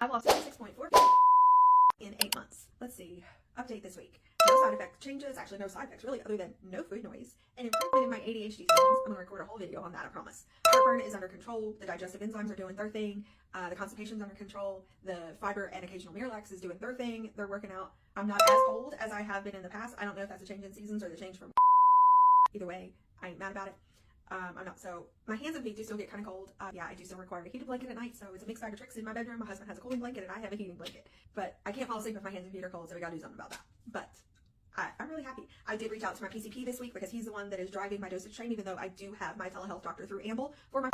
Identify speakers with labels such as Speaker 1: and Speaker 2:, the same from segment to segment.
Speaker 1: I've lost 6.4 in 8 months. Let's see. Update this week. No side effect changes. Actually, no side effects really, other than no food noise. An improvement in my ADHD symptoms. I'm going to record a whole video on that, I promise. Heartburn is under control. The digestive enzymes are doing their thing. The constipation's under control. The fiber and occasional Miralax is doing their thing. They're working out. I'm not as cold as I have been in the past. I don't know if that's a change in seasons or the change from either way. I ain't mad about it. I'm not. So my hands and feet do still get kind of cold. Yeah, I do still require a heated blanket at night. So it's a mixed bag of tricks in my bedroom. My husband has a cooling blanket and I have a heating blanket. But I can't fall asleep if my hands and feet are cold. So we got to do something about that. But I'm really happy. I did reach out to my PCP this week because he's the one that is driving my dosage train, even though I do have my telehealth doctor through Amble for my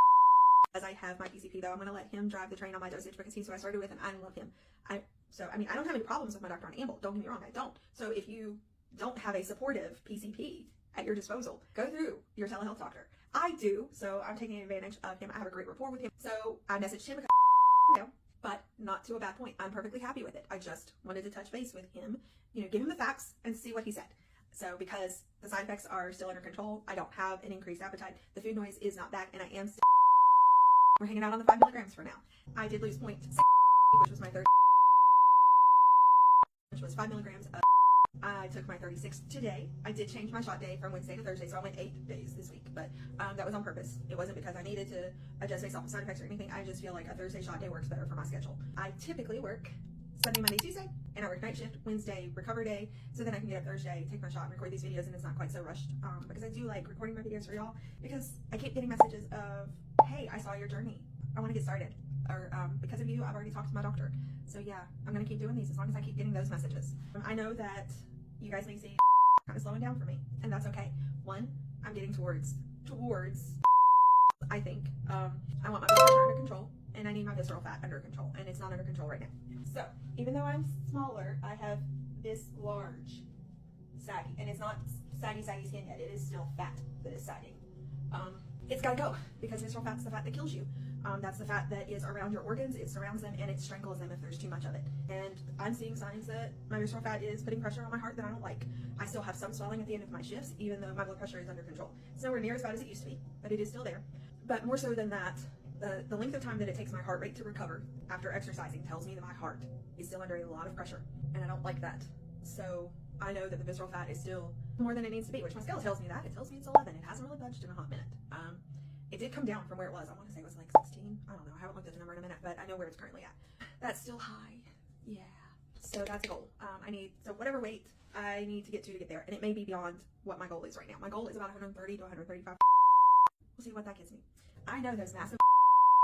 Speaker 1: as I have my PCP, though. I'm going to let him drive the train on my dosage because he's who I started with and I love him. I don't have any problems with my doctor on Amble. Don't get me wrong, I don't. So if you don't have a supportive PCP at your disposal, go through your telehealth doctor. I do, so I'm taking advantage of him. I have a great rapport with him. So I messaged him but not to a bad point. I'm perfectly happy with it. I just wanted to touch base with him, give him the facts and see what he said. So because the side effects are still under control, I don't have an increased appetite. The food noise is not back, and I am still we're hanging out on the 5 milligrams for now. I did lose 0.6, which was my third, which was 5 milligrams. I took my 36 today. I did change my shot day from Wednesday to Thursday, so I went 8 days this week, but that was on purpose. It wasn't because I needed to adjust based off of side effects or anything. I just feel like a Thursday shot day works better for my schedule. I typically work Sunday, Monday, Tuesday, and I work night shift Wednesday, recover day, so then I can get up Thursday, take my shot, and record these videos, and it's not quite so rushed, because I do like recording my videos for y'all, because I keep getting messages of, hey, I saw your journey, I want to get started, or because of you, I've already talked to my doctor. So yeah, I'm going to keep doing these as long as I keep getting those messages. I know that you guys may see kind of slowing down for me, and that's okay. One, I'm getting towards I think I want my blood pressure under control, and I need my visceral fat under control, and it's not under control right now. So even though I'm smaller, I have this large saggy, and it's not saggy skin yet. It is still fat that is sagging. It's got to go, because visceral fat's the fat that kills you. That's the fat that is around your organs. It surrounds them and it strangles them if there's too much of it. And I'm seeing signs that my visceral fat is putting pressure on my heart that I don't like. I still have some swelling at the end of my shifts, even though my blood pressure is under control. It's nowhere near as bad as it used to be, but it is still there. But more so than that, the length of time that it takes my heart rate to recover after exercising tells me that my heart is still under a lot of pressure, and I don't like that. So I know that the visceral fat is still more than it needs to be, which my scale tells me that. It tells me it's 11. It hasn't really budged in a hot minute. It did come down from where it was. I want to say it was like 16. I don't know. I haven't looked at the number in a minute, but I know where it's currently at. That's still high. Yeah. So that's a goal. So whatever weight I need to get there, and it may be beyond what my goal is right now. My goal is about 130 to 135. We'll see what that gets me. I know those massive,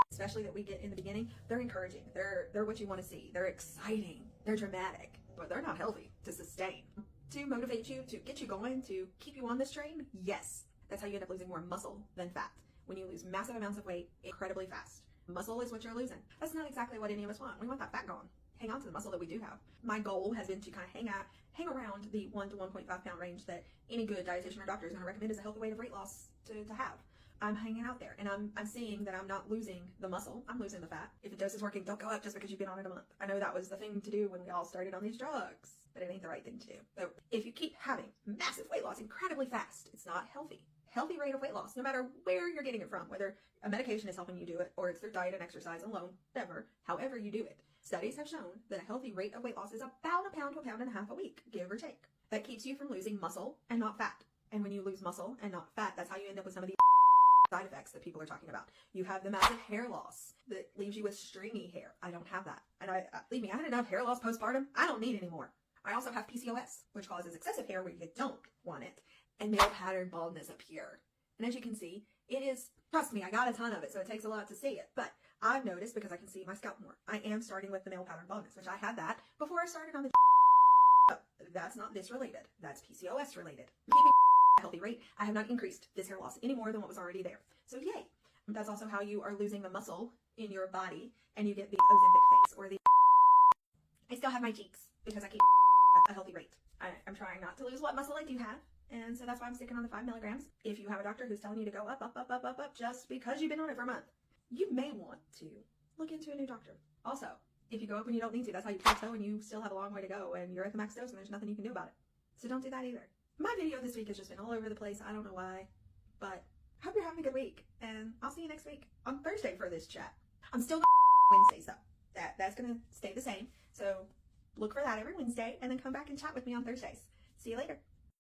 Speaker 1: especially that we get in the beginning, they're encouraging. They're what you want to see. They're exciting. They're dramatic, but they're not healthy to sustain. To motivate you, to get you going, to keep you on this train, yes. That's how you end up losing more muscle than fat. When you lose massive amounts of weight incredibly fast. Muscle is what you're losing. That's not exactly what any of us want. We want that fat gone. Hang on to the muscle that we do have. My goal has been to kind of hang around the 1 to 1.5 pound range that any good dietitian or doctor is going to recommend as a healthy weight of weight loss to have. I'm hanging out there, and I'm seeing that I'm not losing the muscle. I'm losing the fat. If a dose is working, don't go up just because you've been on it a month. I know that was the thing to do when we all started on these drugs, but it ain't the right thing to do. So if you keep having massive weight loss incredibly fast, it's not healthy. Healthy rate of weight loss, no matter where you're getting it from, whether a medication is helping you do it or it's through diet and exercise alone, however you do it. Studies have shown that a healthy rate of weight loss is about 1 pound to 1.5 pounds a week, give or take. That keeps you from losing muscle and not fat. And when you lose muscle and not fat, that's how you end up with some of the side effects that people are talking about. You have the massive hair loss that leaves you with stringy hair. I don't have that. And believe me, I had enough hair loss postpartum. I don't need any more. I also have PCOS, which causes excessive hair where you don't want it, and male pattern baldness up here. And as you can see, it is, trust me, I got a ton of it, so it takes a lot to see it. But I've noticed, because I can see my scalp more, I am starting with the male pattern baldness, which I had that before I started on the oh, that's not this related. That's PCOS related. Keeping a healthy rate, I have not increased this hair loss any more than what was already there. So yay. That's also how you are losing the muscle in your body, and you get the ozempic face, or the I still have my cheeks, because I keep a healthy rate. I'm trying not to lose what muscle I do have. And so that's why I'm sticking on the 5 milligrams. If you have a doctor who's telling you to go up just because you've been on it for a month, you may want to look into a new doctor. Also, if you go up when you don't need to, that's how you plateau and you still have a long way to go and you're at the max dose and there's nothing you can do about it. So don't do that either. My video this week has just been all over the place. I don't know why, but I hope you're having a good week. And I'll see you next week on Thursday for this chat. I'm still not Wednesdays though. That's going to stay the same. So look for that every Wednesday, and then come back and chat with me on Thursdays. See you later.